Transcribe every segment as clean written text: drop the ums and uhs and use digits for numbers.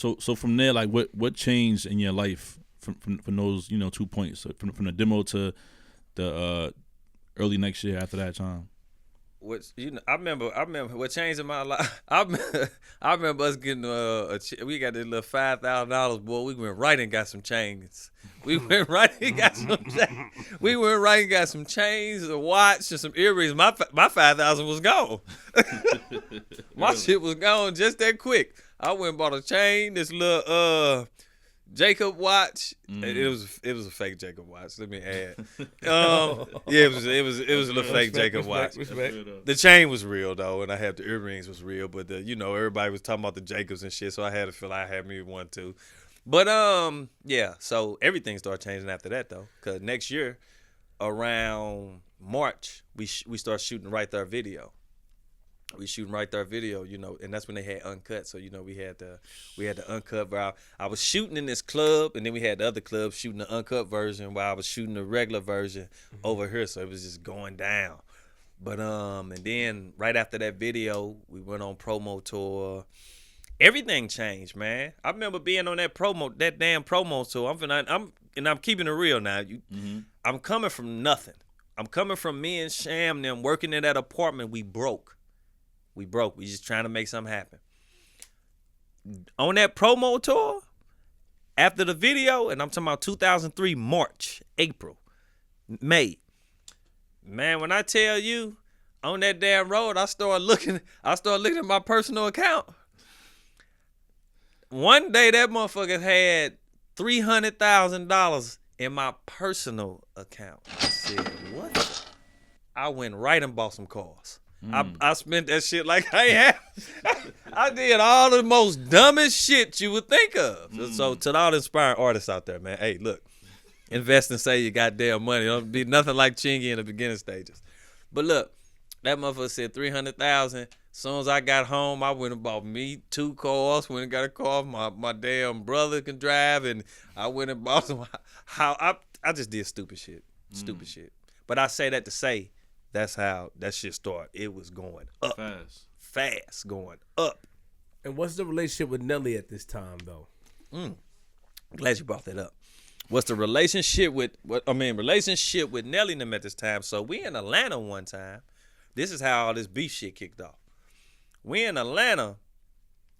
So from there, like what changed in your life from those 2 points, so from the demo to the early next year after that time? I remember what changed in my life. I remember us getting we got this little $5,000. Boy, we went right and got some chains. We went right and got some chains. We went right and got some chains, a watch, and some earrings. My $5,000 was gone. My shit was gone just that quick. I went and bought a chain, this little Jacob watch. It was a fake Jacob watch. Let me add. It was a little fake Jacob watch. The chain was real though, and I had the earrings was real. But everybody was talking about the Jacobs and shit, so I had to feel I had me one too. But yeah. So everything started changing after that though, cause next year around March we started shooting Right There video. We shooting Right There video, and that's when they had uncut. So we had the uncut. Where I was shooting in this club, and then we had the other club shooting the uncut version, while I was shooting the regular version over here. So it was just going down. But and then right after that video, we went on promo tour. Everything changed, man. I remember being on that damn promo tour. I'm keeping it real now. I'm coming from nothing. I'm coming from me and Sham them working in that apartment. We broke. We just trying to make something happen. On that promo tour, after the video, and I'm talking about 2003, March, April, May. Man, when I tell you, on that damn road, I started looking at my personal account. One day that motherfucker had $300,000 in my personal account. I said, what? I went right and bought some cars. I spent that shit like I have. I did all the most dumbest shit you would think of. So to all the inspiring artists out there, man, hey, look, invest and save your goddamn money. Don't be nothing like Chingy in the beginning stages. But look, that motherfucker said $300,000. As soon as I got home, I went and bought me 2 cars. Went and got a car my damn brother can drive, and I went and bought some. I just did stupid shit. But I say that to say, that's how that shit started. It was going up. Fast going up. And what's the relationship with Nelly at this time, though? Glad you brought that up. What's the relationship with Nelly and them at this time? So we in Atlanta one time. This is how all this beef shit kicked off. We in Atlanta,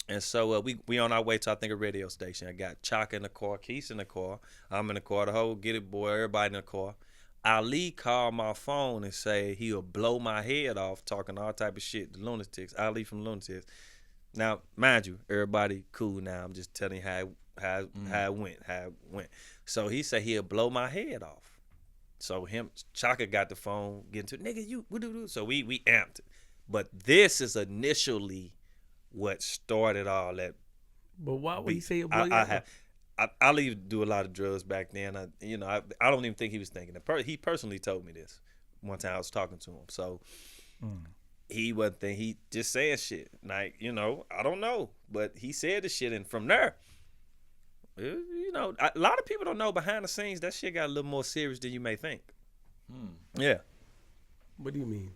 and so we on our way to, I think, a radio station. I got Chaka in the car, Keith in the car. I'm in the car, the whole Get It boy, everybody in the car. Ali called my phone and say he'll blow my head off talking all type of shit. The Lunatics, Ali from Lunatics. Now, mind you, everybody cool now. I'm just telling you how it went. So he said he'll blow my head off. So Chaka got the phone, getting to nigga, you what do? So we amped it. But this is initially what started all that. But why would he say he'll blow your head off? Ali do a lot of drugs back then. I don't even think he was thinking it. He personally told me this one time I was talking to him. So he wasn't thinking. He just saying shit. Like, I don't know. But he said the shit, and from there, a lot of people don't know behind the scenes that shit got a little more serious than you may think. Yeah. What do you mean?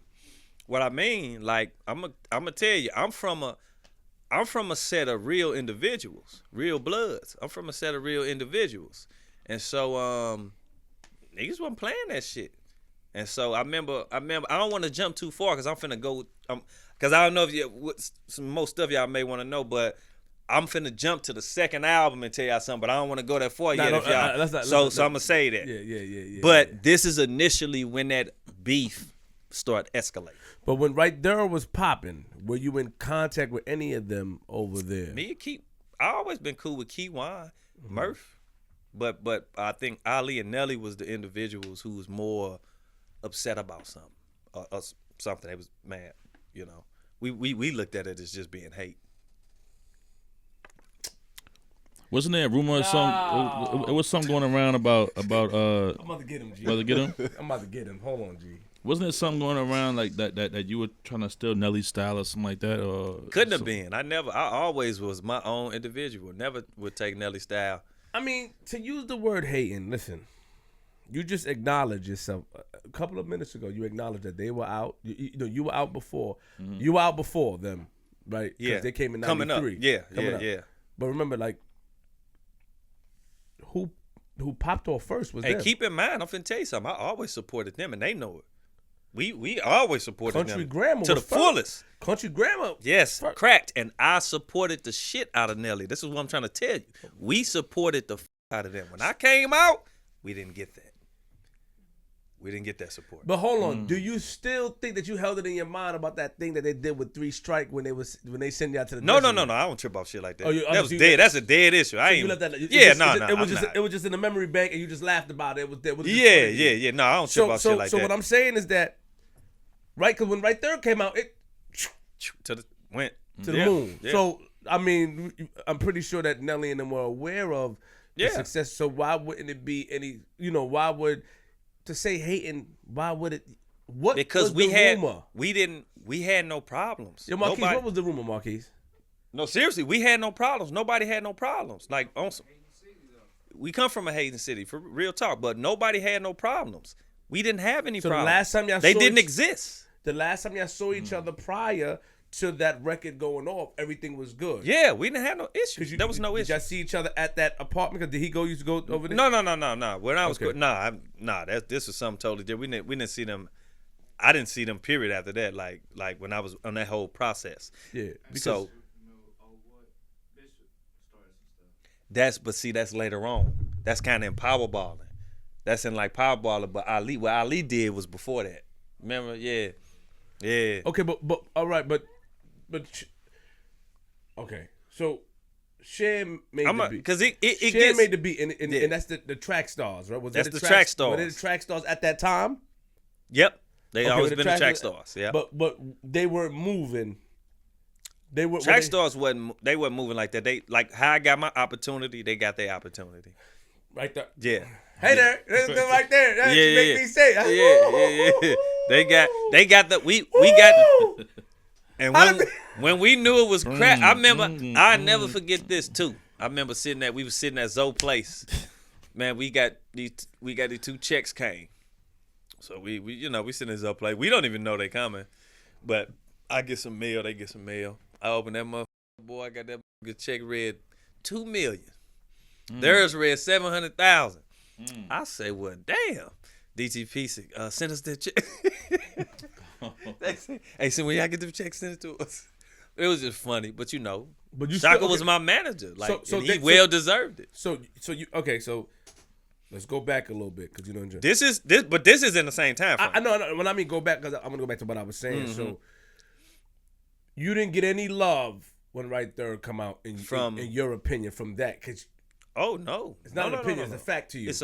What I mean, like, I'm gonna tell you, I'm from a set of real individuals, real bloods. I'm from a set of real individuals. And so niggas wasn't playing that shit. And so I remember I don't want to jump too far because I'm finna go because I don't know if most stuff y'all may want to know, but I'm finna jump to the second album and tell y'all something, but I don't want to go that far yet. So I'm gonna say that. Yeah. But this is initially when that beef started escalating. But when Right There was popping, were you in contact with any of them over there? Me and Keith, I always been cool with Keywan, Murph, but I think Ali and Nelly was the individuals who was more upset about something, or something. They was mad, We looked at it as just being hate. Wasn't there a rumor or something? It was something going around about. I'm about to get him, G. About to get him? I'm about to get him. Hold on, G. Wasn't there something going around like that you were trying to steal Nelly's style or something like that? Or couldn't have been. I always was my own individual. Never would take Nelly's style. I mean, to use the word hating, listen, you just acknowledged yourself. A couple of minutes ago, you acknowledged that they were out. You were out before. You were out before them, right? Yeah. They came in 93. Coming up. Yeah. But remember, like, who popped off first was them. keep in mind, I'm finna tell you something. I always supported them, and they know it. We always supported Country them Grammar to the was first. fullest. Country Grammar. Yes, first. cracked, and I supported the shit out of Nelly. This is what I'm trying to tell you. We supported the out of them. When I came out, we didn't get that. We didn't get that support. But hold on, do you still think that you held it in your mind about that thing that they did with 3 Strike when they send you out to the No. desert? I don't trip off shit like that. Oh, that was dead. That's a dead issue. I ain't. You let that, It was just in the memory bank, and you just laughed about it. It was just Yeah. No, I don't trip off shit like that. So what I'm saying is that, right? Because when Right There came out, it went to the moon. Yeah. So I mean, I'm pretty sure that Nelly and them were aware of the success. So why wouldn't it be any? Why would to say hating? Why would it? What? Because was the rumor? We had no problems. Yo, Marquise, what was the rumor, Marquise? No, seriously, we had no problems. Nobody had no problems. Like we come from a hating city, for real talk, but nobody had no problems. We didn't have any problems. The last time y'all they didn't exist. The last time y'all saw each other prior to that record going off, everything was good. Yeah, we didn't have no issues. There was no issue. Did y'all see each other at that apartment? Did he used to go over there? No. When I was this was something totally different. We didn't see them. I didn't see them. Period. After that, like when I was on that whole process. Yeah. So that's later on. That's kind of in powerballing. That's in like powerballing. But what Ali did was before that. Remember? Yeah. Okay, but all right, but okay. So Sham made the beat because it Sham made the beat, and that's the Track Stars, right? That's the Track Stars. Were they the Track Stars at that time? Yep, they always been the Track Stars. Yeah, but they weren't moving. They were Track Stars wasn't moving like that. They like how I got my opportunity. They got their opportunity. Right there. Yeah. Hey there, right there. That's make me say. Yeah. They got the we got. And when we knew it was crap, I remember. I never forget this too. I remember we was sitting at Zoe Place. Man, we got these 2 checks came. So we sitting at Zoe Place. We don't even know they coming, but I get some mail. They get some mail. I open that motherfucker. Boy, I got that check read $2 million. Theirs read 700,000. I say, well, damn. DTP send us that check. They say, hey, so when y'all get the check, send it to us. It was just funny, but Shaka was my manager, he well deserved it. So let's go back a little bit because this is in the same time frame. I know when I mean go back because I'm gonna go back to what I was saying. So you didn't get any love when Right There come out in your opinion from that because. Oh no! It's not an opinion; it's a fact to you. It's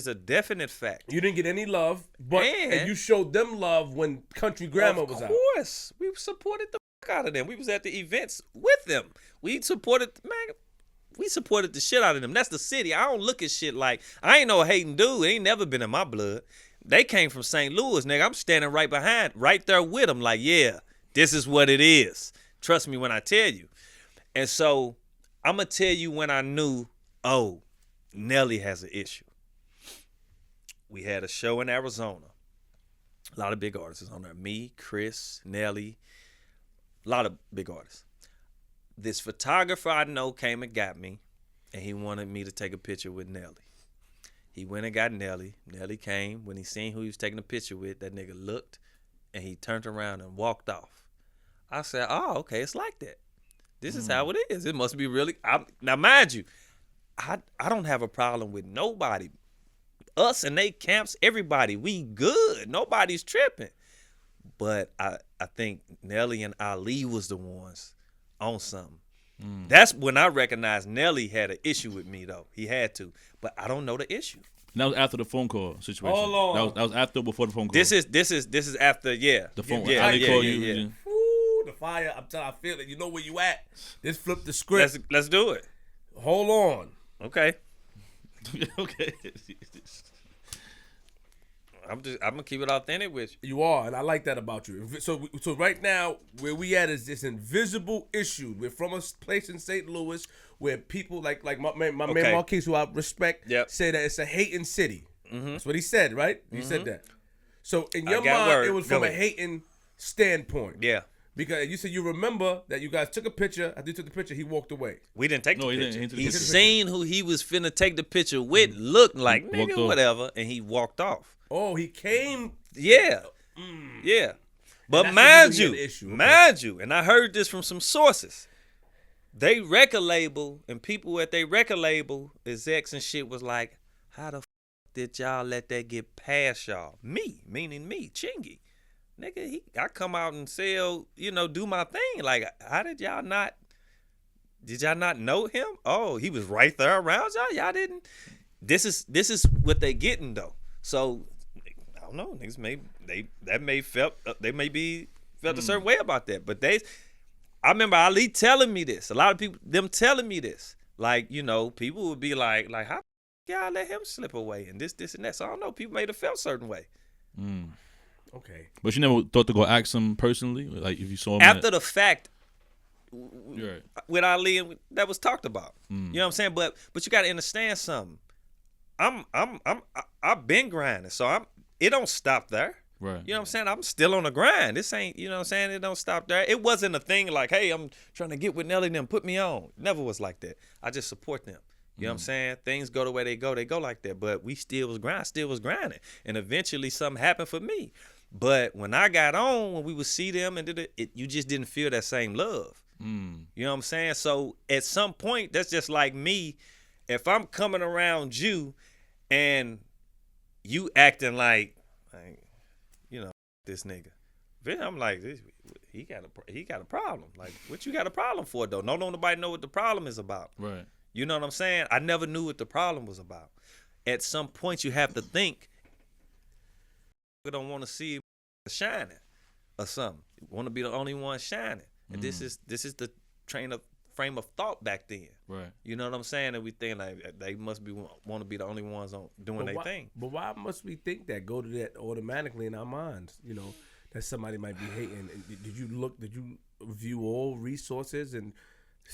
a definite fact. You didn't get any love, and you showed them love when Country Grammar was out. Of course, we supported the fuck out of them. We was at the events with them. We supported the shit out of them. That's the city. I don't look at shit like I ain't no hating dude. It ain't never been in my blood. They came from St. Louis, nigga. I'm standing right there with them. Like, yeah, this is what it is. Trust me when I tell you. And so. I'm going to tell you when I knew, Nelly has an issue. We had a show in Arizona. A lot of big artists on there. Me, Chris, Nelly, a lot of big artists. This photographer I know came and got me, and he wanted me to take a picture with Nelly. He went and got Nelly. Nelly came. When he seen who he was taking a picture with, that nigga looked, and he turned around and walked off. I said, oh, okay, it's like that. This is how it is. It must be really. Now, mind you, I don't have a problem with nobody. Us and they camps, everybody, we good. Nobody's tripping. But I think Nelly and Ali was the ones on something. That's when I recognized Nelly had an issue with me, though. He had to. But I don't know the issue. And that was after the phone call situation. Hold on. That was after or before the phone call? This is after, yeah. The phone yeah, Ali called you. The fire, I'm telling you, I feel it. You know where you at. Just flip the script. Let's do it. Hold on. Okay. Okay. I'm gonna keep it authentic with you. You are, and I like that about you. So right now, where we at is this invisible issue. We're from a place in St. Louis where people like my man Marquise, who I respect, say that it's a hating city. That's what he said, right? He said that. So in your mind, it was from a hating standpoint. Yeah. Because you said you remember that you guys took a picture. After you took the picture, he walked away. We didn't take the picture. He didn't. He seen who he was finna take the picture with, looked like, nigga, whatever, and he walked off. Oh, he came. Yeah. Yeah. But mind you, and I heard this from some sources, they record label and people at they record label, execs and shit was like, how the f did y'all let that get past y'all? Me, meaning me, Chingy. Nigga, I come out and sell, do my thing. Like, how did y'all not know him? Oh, he was right there around y'all. Y'all didn't. This is what they getting though. So I don't know. Niggas they may be felt a certain way about that. But I remember Ali telling me this. A lot of people them telling me this. Like, people would be like how y'all let him slip away and this and that. So I don't know. People may have felt a certain way. Okay. But you never thought to go ask him personally? Like if you saw him after the fact right. with Ali and that was talked about. You know what I'm saying? But you gotta understand something. I've been grinding, so it don't stop there. Right. You know what I'm saying? I'm still on the grind. This ain't, you know what I'm saying? It don't stop there. It wasn't a thing like, hey, I'm trying to get with Nelly and them, put me on. Never was like that. I just support them. You know what I'm saying? Things go the way they go like that. But we still was grinding. And eventually something happened for me. But when I got on, when we would see them and you just didn't feel that same love. You know what I'm saying? So at some point, that's just like me. If I'm coming around you and you acting like this nigga, then I'm like, he got a problem. Like, what you got a problem for though? No, nobody know what the problem is about. Right. You know what I'm saying? I never knew what the problem was about. At some point, you have to think. You don't want to see shining or something. You want to be the only one shining, and this is the frame of thought back then. Right. You know what I'm saying? And we think like they must want to be the only ones doing their thing. But why must we think that? Go to that automatically in our minds. That somebody might be hating. Did you review all resources and?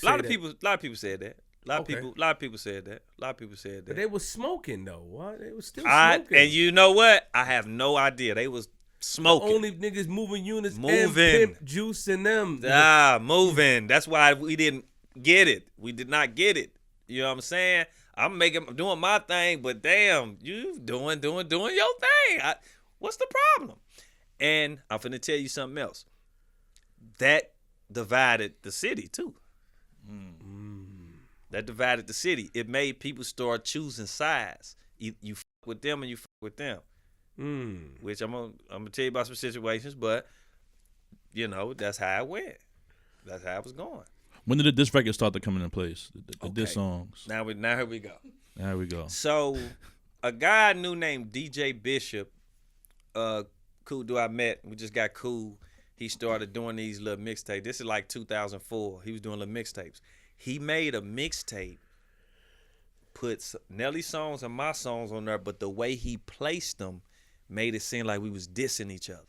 A lot of people said that. A lot of people said that. But they was smoking though. What? They was still smoking. And you know what? I have no idea. They was smoking. The only niggas moving units and pimp juice in them. Moving. That's why we didn't get it. We did not get it. You know what I'm saying? I'm doing my thing, but damn, you doing your thing. What's the problem? And I'm finna tell you something else. That divided the city too. That divided the city. It made people start choosing sides. You fuck with them and you fuck with them. Which I'm gonna tell you about some situations, but that's how it went. That's how it was going. When did this record start to come into place? The diss songs. Now here we go. There we go. So a guy I knew named DJ Bishop, cool dude I met. We just got cool. He started doing these little mixtapes. This is like 2004. He was doing little mixtapes. He made a mixtape, put Nelly songs and my songs on there, but the way he placed them made it seem like we was dissing each other.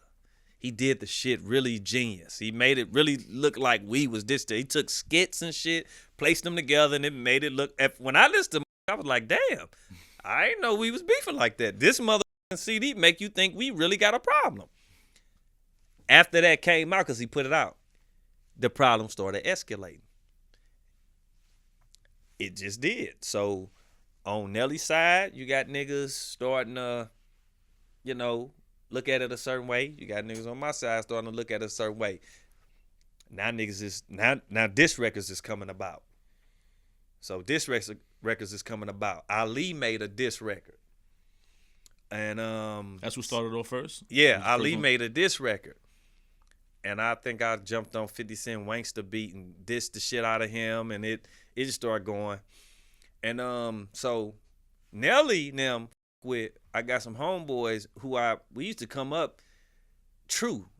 He did the shit really genius. He made it really look like we was dissing. He took skits and shit, placed them together, and it made it look. When I listened to him, I was like, damn, I didn't know we was beefing like that. This motherfucking CD make you think we really got a problem. After that came out, because he put it out, the problem started escalating. It just did. So on Nelly's side, you got niggas starting to, look at it a certain way. You got niggas on my side starting to look at it a certain way. Now niggas is now diss records is coming about. So diss records is coming about. Ali made a diss record. And that's what started off first? Yeah, Ali made a diss record. And I think I jumped on 50 Cent Wankster beat and dissed the shit out of him, and it just started going. And so Nelly and them I got some homeboys who we used to come up,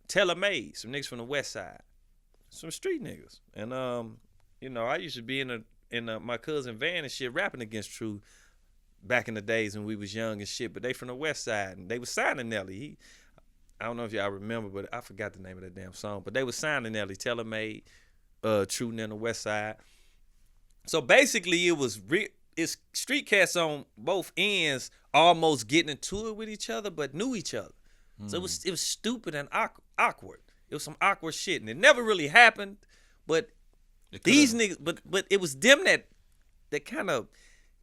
tailor-made, some niggas from the west side, some street niggas. And I used to be in my cousin van and shit rapping against True back in the days when we was young and shit, but they from the west side, and they was signing Nelly. I don't know if y'all remember, but I forgot the name of that damn song. But they was signing Nelly, tailor-made, True and the West Side. So basically, it's street cats on both ends, almost getting into it with each other, but knew each other. So it was stupid and awkward. It was some awkward shit, and it never really happened. But these niggas, but it was them that kind of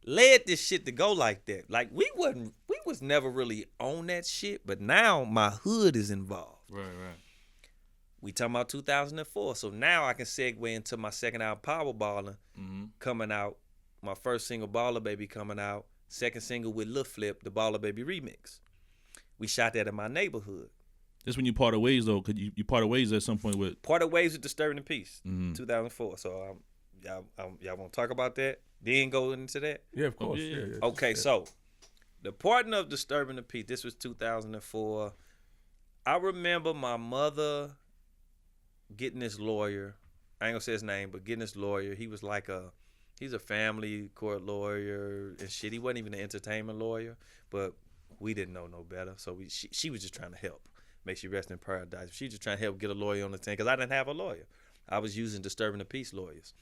led this shit to go like that. Like we was never really on that shit, but now my hood is involved. Right. We talking about 2004, so now I can segue into my second album, Power Ballin', coming out. My first single, Baller Baby, coming out. Second single with Lil Flip, the Baller Baby remix. We shot that in my neighborhood. This when you parted ways though, cause you parted ways at some point with. Parted ways with Disturbing the Peace, 2004. So y'all want to talk about that? Then go into that. Yeah, of course. Yeah. Okay, so the parting of Disturbing the Peace. This was 2004. I remember my mother getting this lawyer. I ain't gonna say his name, but getting this lawyer. He was like he's a family court lawyer and shit. He wasn't even an entertainment lawyer, but we didn't know no better. So she was just trying to help. Make sure you rest in paradise. She just trying to help get a lawyer on the thing because I didn't have a lawyer. I was using Disturbing the Peace lawyers,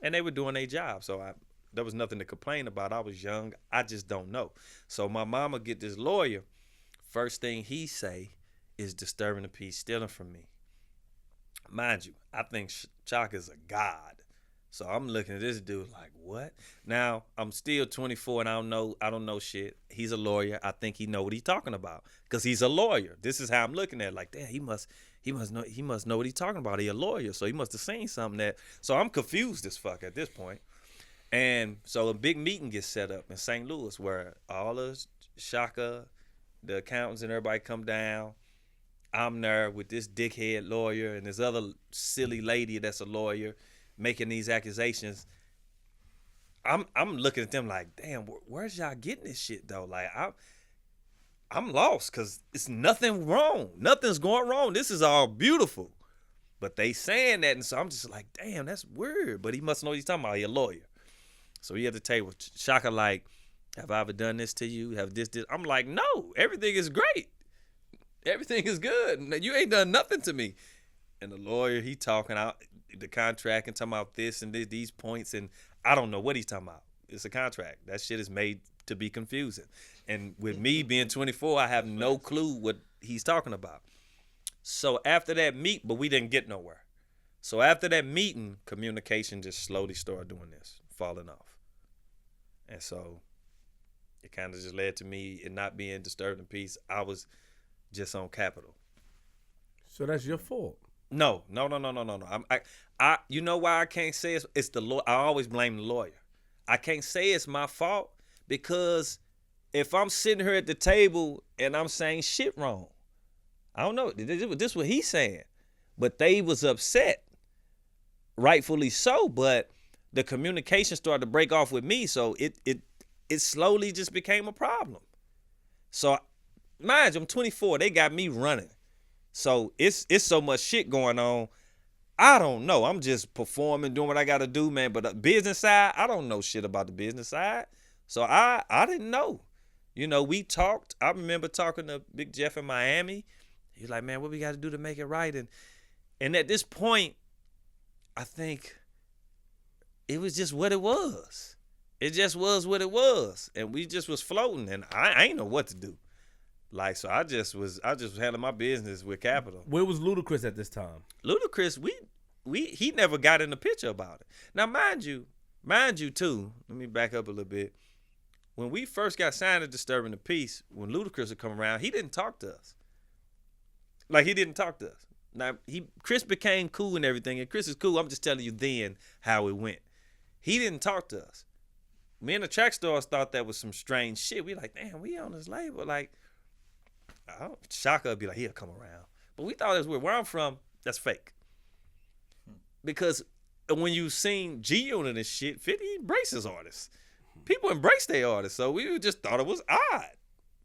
and they were doing their job. So there was nothing to complain about. I was young. I just don't know. So my mama get this lawyer. First thing he say is Disturbing the Peace stealing from me. Mind you, I think Chaka is a god. So I'm looking at this dude like, what? Now, I'm still 24 and I don't know shit. He's a lawyer. I think he know what he's talking about because he's a lawyer. This is how I'm looking at it. Like, damn, he must know what he's talking about. He a lawyer, so he must have seen something that. So I'm confused as fuck at this point. And so a big meeting gets set up in St. Louis where all of Shaka, the accountants and everybody come down. I'm there with this dickhead lawyer and this other silly lady that's a lawyer making these accusations. I'm looking at them like, damn, where's y'all getting this shit though? Like I'm lost because it's nothing wrong. Nothing's going wrong. This is all beautiful. But they saying that, and so I'm just like, damn, that's weird. But he must know what he's talking about. He's a lawyer. So he at the table, Shaka like, have I ever done this to you? Have this? I'm like, no, everything is great. Everything is good. You ain't done nothing to me. And the lawyer, he talking out the contract and talking about this and these points, and I don't know what he's talking about. It's a contract. That shit is made to be confusing. And with me being 24, I have no clue what he's talking about. So after that meet, but we didn't get nowhere. So after that meeting, communication just slowly started doing this, falling off. And so it kind of just led to me and not being disturbed in peace. I was just on Capitol. So that's your fault. No. I you know why I can't say it's the lawyer. I always blame the lawyer. I can't say it's my fault because if I'm sitting here at the table and I'm saying shit wrong, I don't know. This is what he's saying. But they was upset, rightfully so, but the communication started to break off with me, so it slowly just became a problem. So mind you, I'm 24. They got me running. So it's so much shit going on. I don't know. I'm just performing, doing what I got to do, man. But the business side, I don't know shit about the business side. So I didn't know. You know, we talked. I remember talking to Big Jeff in Miami. He's like, man, what we got to do to make it right? And at this point, I think it was just what it was. It just was what it was. And we just was floating. And I ain't know what to do. Like, so I just was handling my business with Capitol. Where was Ludacris at this time? Ludacris, he never got in the picture about it. Now, mind you too, let me back up a little bit. When we first got signed to Disturbing the Peace, when Ludacris would come around, he didn't talk to us. Like, he didn't talk to us. Now, Chris became cool and everything, and Chris is cool. I'm just telling you then how it went. He didn't talk to us. Me and the track stars thought that was some strange shit. We like, damn, we on this label, like, Shaka would be like, he'll come around. But we thought it was weird. Where I'm from, that's fake. Because when you seen G-Unit and shit, 50 embraces artists. People embrace their artists. So we just thought it was odd.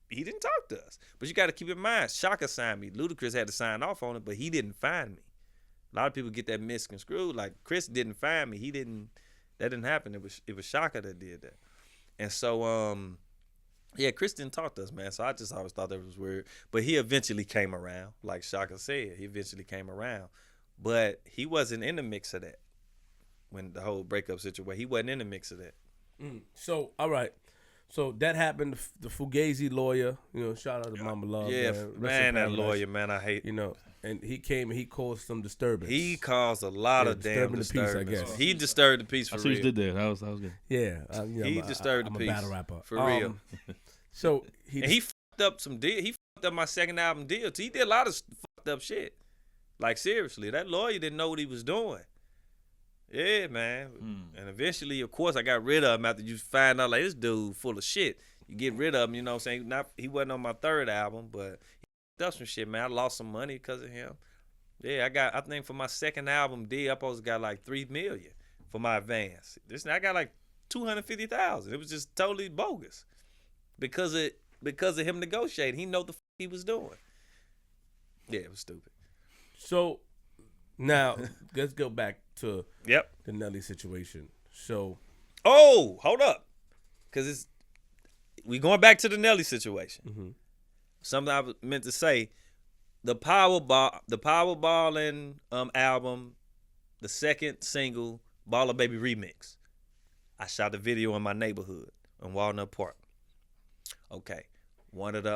He didn't talk to us. But you got to keep in mind, Shaka signed me. Ludacris had to sign off on it, but he didn't find me. A lot of people get that misconstrued. Like, Chris didn't find me. That didn't happen. It was Shaka that did that. And so, yeah, Chris didn't talk to us, man. So I just always thought that was weird. But he eventually came around. Like Shaka said, he eventually came around. But he wasn't in the mix of that. When the whole breakup situation, he wasn't in the mix of that. So, all right. So that happened. The Fugazi lawyer, shout out to Mama Love. Yeah, man, that lawyer, man, I hate. And he came and he caused some disturbance. He caused a lot of damn disturbance. The peace, I guess. He disturbed the peace for real. I see what you did there. That was good. Yeah, he disturbed the peace. I'm a battle rapper for real. So he fucked up some deal. He fucked up my second album deal. He did a lot of fucked up shit. Like seriously, that lawyer didn't know what he was doing. Yeah, man. And eventually, of course, I got rid of him after you find out like this dude full of shit. You get rid of him, you know what I'm saying? He wasn't on my third album, but he fucked up some shit, man. I lost some money because of him. Yeah, I think for my second album deal, I supposed to got like $3 million for my advance. I got like $250,000. It was just totally bogus because of him negotiating. He know the he was doing. Yeah, it was stupid. So now let's go back to the Nelly situation. So, hold up, because we going back to the Nelly situation. Mm-hmm. Something I meant to say. The Powerballing album, the second single, Baller Baby Remix. I shot the video in my neighborhood in Walnut Park. Okay, one of the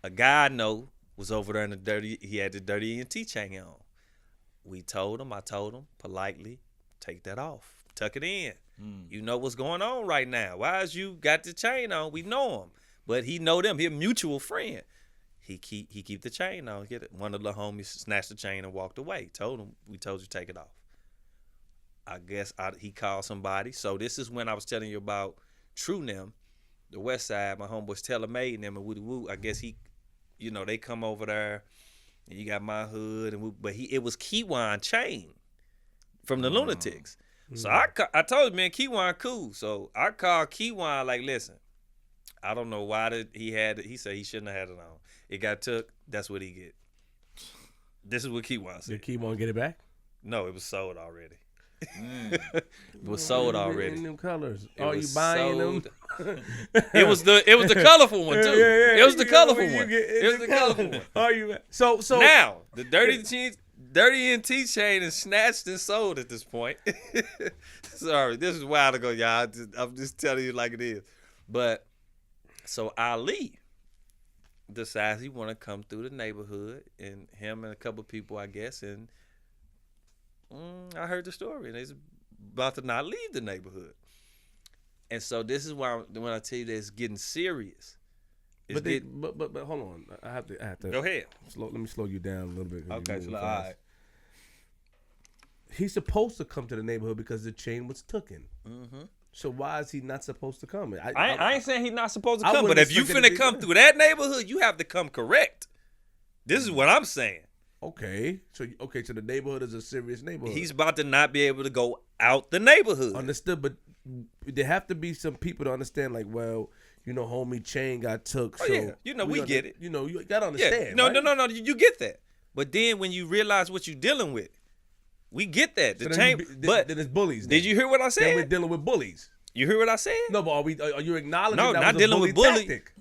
a guy I know was over there in the dirty. He had the dirty ENT chain on. I told him politely, take that off, tuck it in. You know what's going on right now. Why is you got the chain on? We know him, but he know them. He a mutual friend. He keep the chain on. Get it. One of the homies snatched the chain and walked away. Told him, we told you take it off. I guess he called somebody. So this is when I was telling you about True them, the West Side. My homeboys Telemade and them and Woody Woo. I guess they come over there, and you got my hood but it was Keywan chain from the Lunatics. So I told him, man, Keywan cool. So I called Keywan like, listen, I don't know why he said he shouldn't have had it on. It got took. That's what he get. This is what Keywan said. Did Keywan get it back? No, it was sold already. It was sold already. In them colors. Are you buying them? It was the colorful one too. Yeah, it was the colorful one. It was the colorful one. Are you so now the dirty ENT chain is snatched and sold at this point. Sorry, this is a while ago, y'all. I'm just telling you like it is. But so Ali decides he want to come through the neighborhood, and him and a couple people, I guess, and I heard the story, and they's about to not leave the neighborhood. And so this is why when I tell you that it's getting serious. But hold on, I have to go ahead. Let me slow you down a little bit. Okay, so all right. He's supposed to come to the neighborhood because the chain was taken. Mm-hmm. So why is he not supposed to come? I ain't saying he's not supposed to come, but if you finna come through that neighborhood, you have to come correct. This is what I'm saying. Okay, so the neighborhood is a serious neighborhood. He's about to not be able to go out the neighborhood. Understood, but there have to be some people to understand, like, well, homie chain got took. Oh, so yeah, we get it. You gotta understand. Yeah. No, right? You get that. But then when you realize what you're dealing with, we get that. The chain, but then it's bullies. Did you hear what I said? Then we're dealing with bullies. You hear what I said? No, but are you acknowledging no, that not was a dealing bully with bully tactic?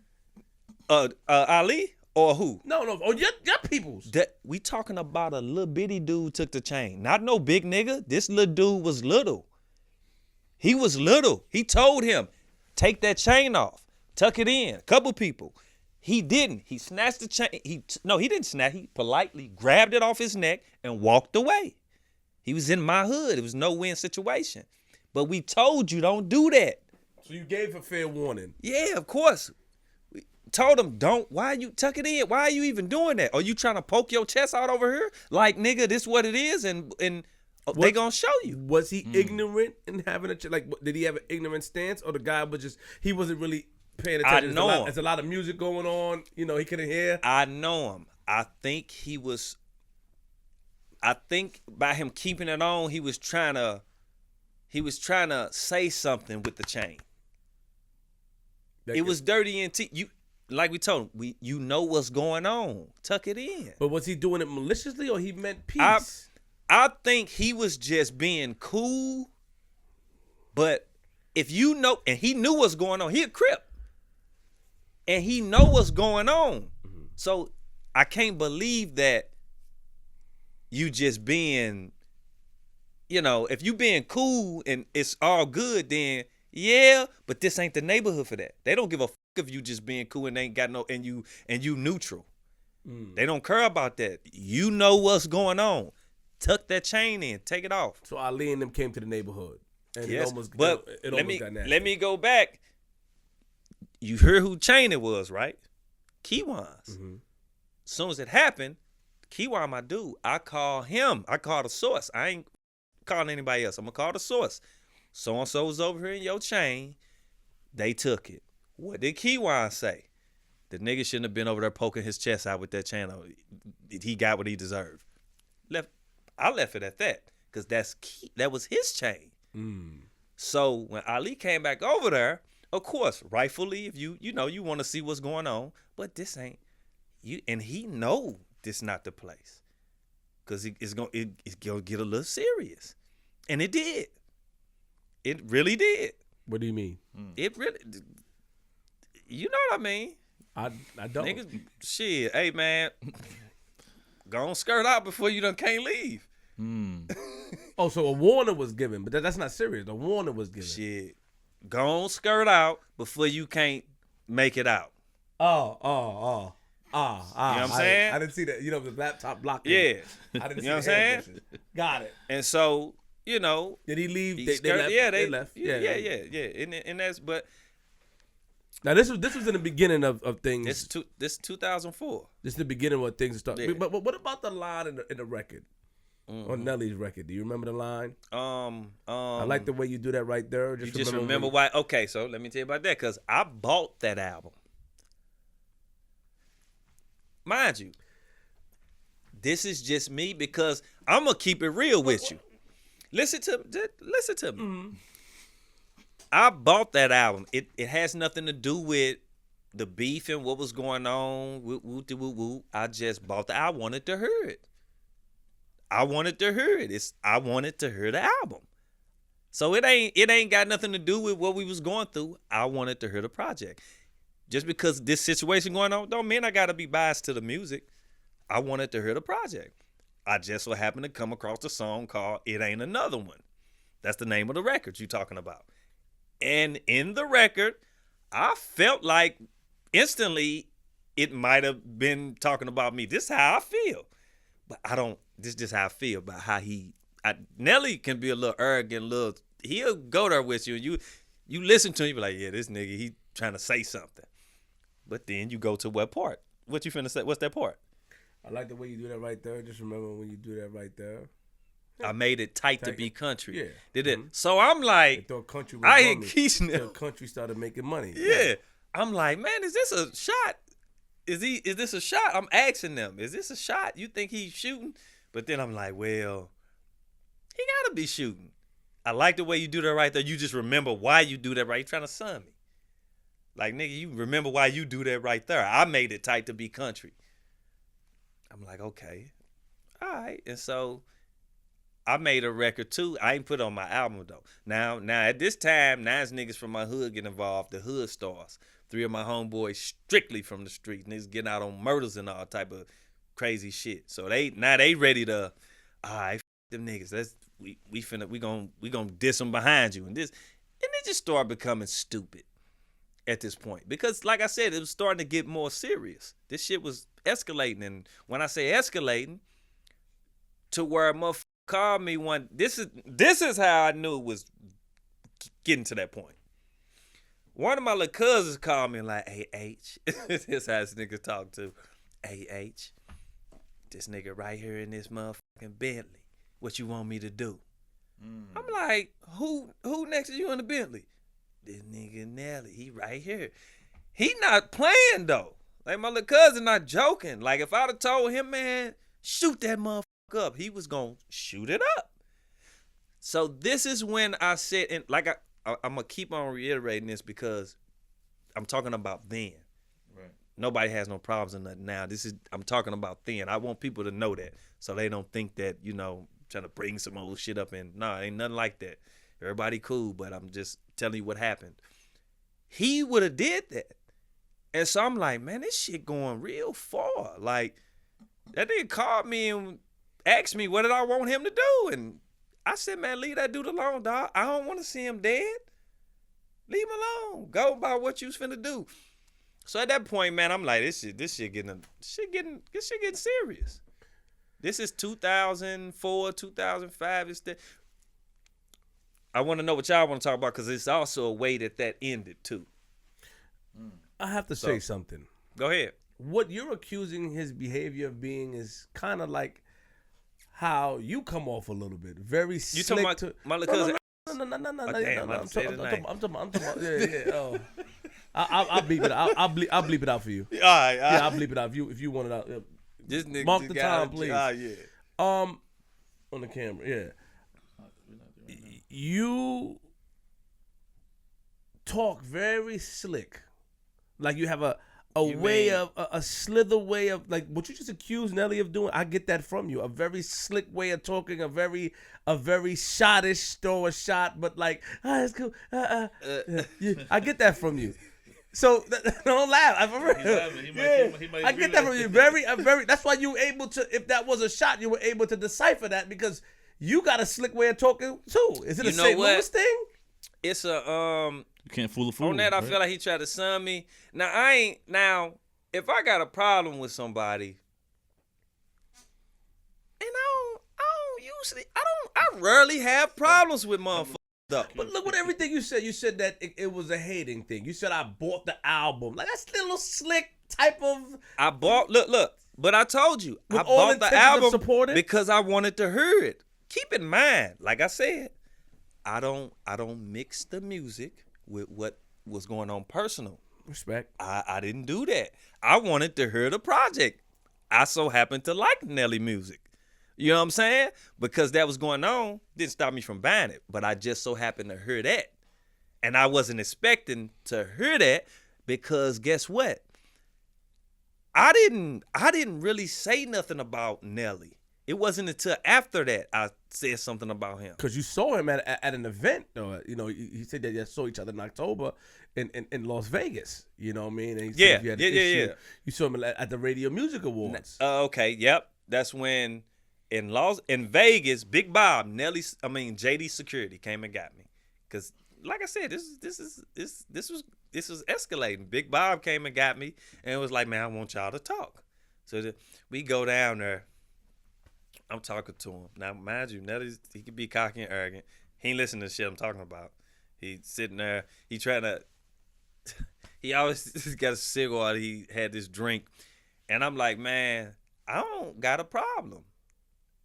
Ali or who? No. Your peoples. We talking about a little bitty dude took the chain. Not no big nigga. This little dude was little. He was little. He told him, take that chain off. Tuck it in. A couple people. He didn't. He snatched the chain. He didn't snatch. He politely grabbed it off his neck and walked away. He was in my hood. It was no win situation. But we told you don't do that. So you gave a fair warning. Yeah, of course. We told him don't. Why you tuck it in? Why are you even doing that? Are you trying to poke your chest out over here? Like, nigga, this what it is, and they gonna show you. Was he ignorant in having did he have an ignorant stance, or the guy was he wasn't really paying attention? I know him. There's a lot of music going on. He couldn't hear. I know him. I think by him keeping it on, he was trying to say something with the chain. It was dirty and like we told him, you know what's going on. Tuck it in. But was he doing it maliciously, or he meant peace? I think he was just being cool. But if you know, and he knew what's going on, he a Crip. And he know what's going on. Mm-hmm. So I can't believe that you just being, if you being cool and it's all good, then Yeah, but this ain't the neighborhood for that. They don't give a fuck if you just being cool and ain't got no and you neutral. They don't care about that. You know what's going on. Tuck that chain in, take it off. So Ali and them came to the neighborhood. And yes, it almost but got nasty. Let me go back. You heard who chain it was, right? Keywan's. As soon as it happened, Keywan, my dude, I call him. I call the source. I ain't calling anybody else. I'm gonna call the source. So-and-so was over here in your chain. They took it. What did Keywan say? The nigga shouldn't have been over there poking his chest out with that chain. He got what he deserved. I left it at that because that was his chain. So when Ali came back over there, of course, rightfully, if you want to see what's going on, but this ain't you, and he know this not the place, cause it's gonna get a little serious, and it did. It really did. What do you mean? It really, you know what I mean? I don't. Niggas, shit, hey man, go on skirt out before you done can't leave. Oh, so a warning was given, but that's not serious. A warning was given. Shit, go on skirt out before you can't make it out. You know what I'm saying? I didn't see that. You know, the laptop blocked. Yeah. I didn't see You know what I'm the saying? hand. Got it. And so, Did he leave? They left. Yeah. And that's, but now this was in the beginning of things. This 2004. This is the beginning of things start. Yeah. But what about the line in the record? On Nelly's record, do you remember the line? I like the way you do that right there. Just remember why. Okay, so let me tell you about that, because I bought that album. Mind you, this is just me, because I'm gonna keep it real with you. Listen to me. I bought that album. It has nothing to do with the beef and what was going on. Woo. I just bought I wanted to hear it. I wanted to hear it. I wanted to hear the album. So it ain't got nothing to do with what we was going through. I wanted to hear the project. Just because this situation going on don't mean I gotta be biased to the music. I wanted to hear the project. I just so happened to come across a song called It Ain't Another One. That's the name of the record you're talking about. And in the record, I felt like instantly it might have been talking about me. This is how I feel. But this is just how I feel about how Nelly can be a little arrogant, he'll go there with you, and you listen to him, you be like, yeah, this nigga, he trying to say something. But then you go to what part? What you finna say? What's that part? I like the way you do that right there. Just remember when you do that right there. I made it tight to be country. Yeah. Did it? So I'm like, country I ain't Keisha. Until country started making money. Yeah. I'm like, man, is this a shot? Is this a shot? I'm asking them, is this a shot? You think he's shooting? But then I'm like, well, he gotta be shooting. I like the way you do that right there. You just remember why you do that right. You're trying to sun me. Like, nigga, you remember why you do that right there. I made it tight to be country. I'm like, okay. All right. And so I made a record too. I ain't put it on my album though. Now at this time, it's niggas from my hood get involved, the hood stars. 3 of my homeboys strictly from the street. Niggas getting out on murders and all type of crazy shit. So they ready to, all right, them niggas. We gonna diss them behind you and this, and it just started becoming stupid at this point, because like I said, it was starting to get more serious. This shit was escalating, and when I say escalating, to where a motherfucker called me one. This is how I knew it was getting to that point. One of my little cousins called me like, hey, H. This is how this nigga talk to. Hey, H. This nigga right here in this motherfucking Bentley. What you want me to do? I'm like, who next to you in the Bentley? This nigga Nelly. He right here. He not playing though. Like, my little cousin not joking. Like, if I'd have told him, man, shoot that motherfucker up, he was gonna shoot it up. So this is when I said, and like I'm gonna keep on reiterating this because I'm talking about then. Right. Nobody has no problems in that now. I'm talking about then. I want people to know that so they don't think that, trying to bring some old shit up in. Nah, ain't nothing like that. Everybody cool, but I'm just telling you what happened. He would have did that. And so I'm like, man, this shit going real far. Like, that nigga called me and asked me what did I want him to do. And I said, man, leave that dude alone, dog. I don't want to see him dead. alone. Go by what you was finna do. So at that point, man, I'm like, this shit getting serious. This is 2004, 2005. I want to know what y'all want to talk about because it's also a way that ended too. I have to say something. Go ahead. What you're accusing his behavior of being is kind of like how you come off a little bit. Very slick. You talking about my little cousin? No. Damn, I'm talking about. Yeah. Oh. I'll bleep it out. I'll bleep it out for you. All right. Yeah, I'll bleep it out if you want it out. This nigga mark the time, please. Yeah. On the camera, yeah. You talk very slick, like you have a slither way of like what you just accused Nelly of doing. I get that from you. A very slick way of talking. A very shottish, throw a shot, but like that's cool. I get that from you. So don't laugh. I get that from you. Very. That's why you were able to. If that was a shot, you were able to decipher that because you got a slick way of talking too. Is it a St. Louis thing? It's a You can't fool a fool. On that, right? I feel like he tried to sun me. Now if I got a problem with somebody, and I rarely have problems with motherfuckers. But look what everything you said. You said that it was a hating thing. You said I bought the album. Like that's a little slick type of. I bought look. But I told you with I bought the album because I wanted to hear it. Keep in mind, like I said, I don't mix the music with what was going on personal. Respect. I didn't do that. I wanted to hear the project. I so happened to like Nelly music. You know what I'm saying? Because that was going on, didn't stop me from buying it. But I just so happened to hear that. And I wasn't expecting to hear that because guess what? I didn't really say nothing about Nelly. It wasn't until after that I said something about him. Because you saw him at an event, though. You know, he said that you saw each other in October in Las Vegas. You know what I mean? And he said yeah. You saw him at the Radio Music Awards. Okay, yep. That's when in Vegas, Big Bob, JD Security came and got me. Because, like I said, this was escalating. Big Bob came and got me and was like, man, I want y'all to talk. So we go down there. I'm talking to him. Now, mind you, he could be cocky and arrogant. He ain't listening to the shit I'm talking about. He's sitting there. He always got a cigarette. He had this drink. And I'm like, man, I don't got a problem.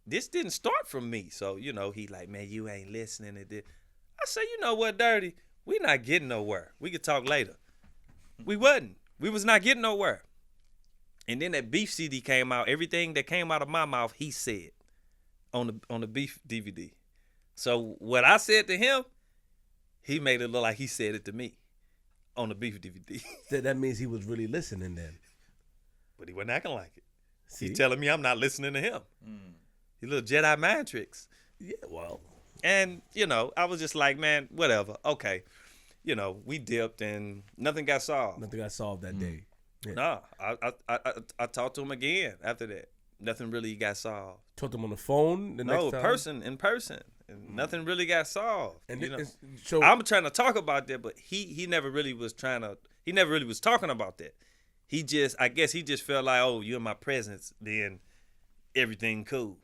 This didn't start from me. So, he like, man, you ain't listening to this. I said, you know what, Dirty? We not getting nowhere. We could talk later. We wasn't. We was not getting nowhere. And then that Beef CD came out. Everything that came out of my mouth, he said on the Beef DVD. So what I said to him, he made it look like he said it to me on the Beef DVD. That means he was really listening then. But he wasn't acting like it. See? He's telling me I'm not listening to him. He little Jedi mind tricks. Yeah, well. And, I was just like, man, whatever. Okay. We dipped and nothing got solved. Nothing got solved that day. Yeah. No, I talked to him again after that. Nothing really got solved. Talked to him on the phone next time? In person. And nothing really got solved. And so I'm trying to talk about that, but he never really was talking about that. I guess he just felt like, oh, you're in my presence, then everything cool.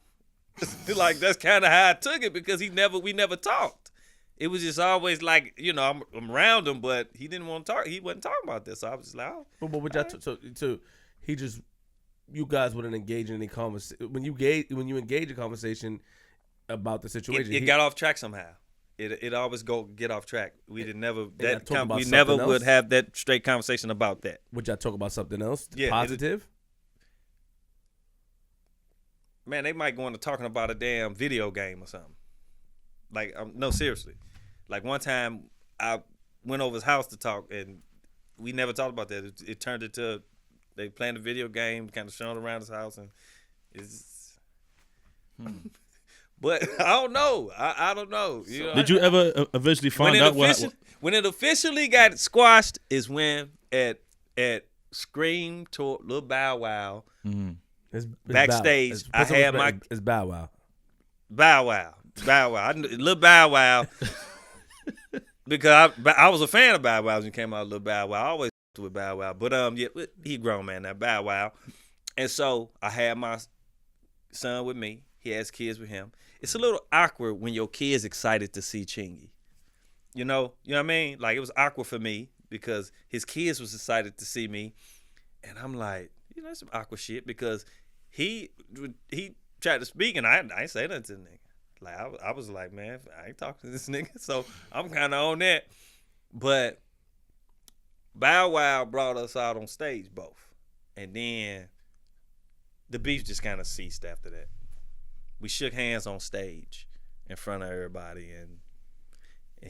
Like that's kind of how I took it because we never talked. It was just always like, I'm around him, but he didn't want to talk. He wasn't talking about this. So I was just like, oh. But would y'all so he just, you guys wouldn't engage in any conversation. When you engage a conversation about the situation, it got off track somehow. It always get off track. We never would have that straight conversation about that. Would y'all talk about something else? Yeah, positive? Man, they might go into talking about a damn video game or something. Like, no, seriously. Like, one time, I went over his house to talk, and we never talked about that. It turned into they playing a video game, kind of showing around his house, and it's... But I don't know. I don't know. Did you ever eventually find out when it officially got squashed is when at Scream to Lil Bow Wow... Mm-hmm. It's backstage, I had my... It's Bow Wow. Lil Bow Wow. Because I was a fan of Bow Wow when he came out, a little Bow Wow. I always with Bow Wow, but yeah, he grown man now, Bow Wow. And so I had my son with me. He has kids with him. It's a little awkward when your kid's excited to see Chingy. You know what I mean? Like, it was awkward for me because his kids was excited to see me, and I'm like, that's some awkward shit because he tried to speak and I ain't say nothing to the nigga. Like, I was like, man, I ain't talking to this nigga, so I'm kind of on that. But Bow Wow brought us out on stage both, and then the beef just kind of ceased after that. We shook hands on stage in front of everybody, and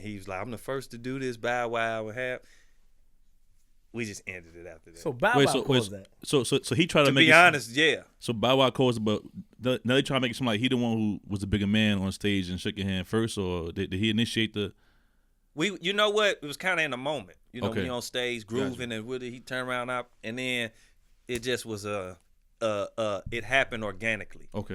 he was like, I'm the first to do this, Bow Wow. We just ended it after that. So Bow Wow caused that. So he tried to make be honest, yeah. So Bow Wow caused it, but Nelly tried to make it seem like he the one who was the bigger man on stage and shook your hand first, or did he initiate the? You know what? It was kind of in a moment. You know, okay. when you're on stage grooving and he turned around up, and then it just was it happened organically. Okay.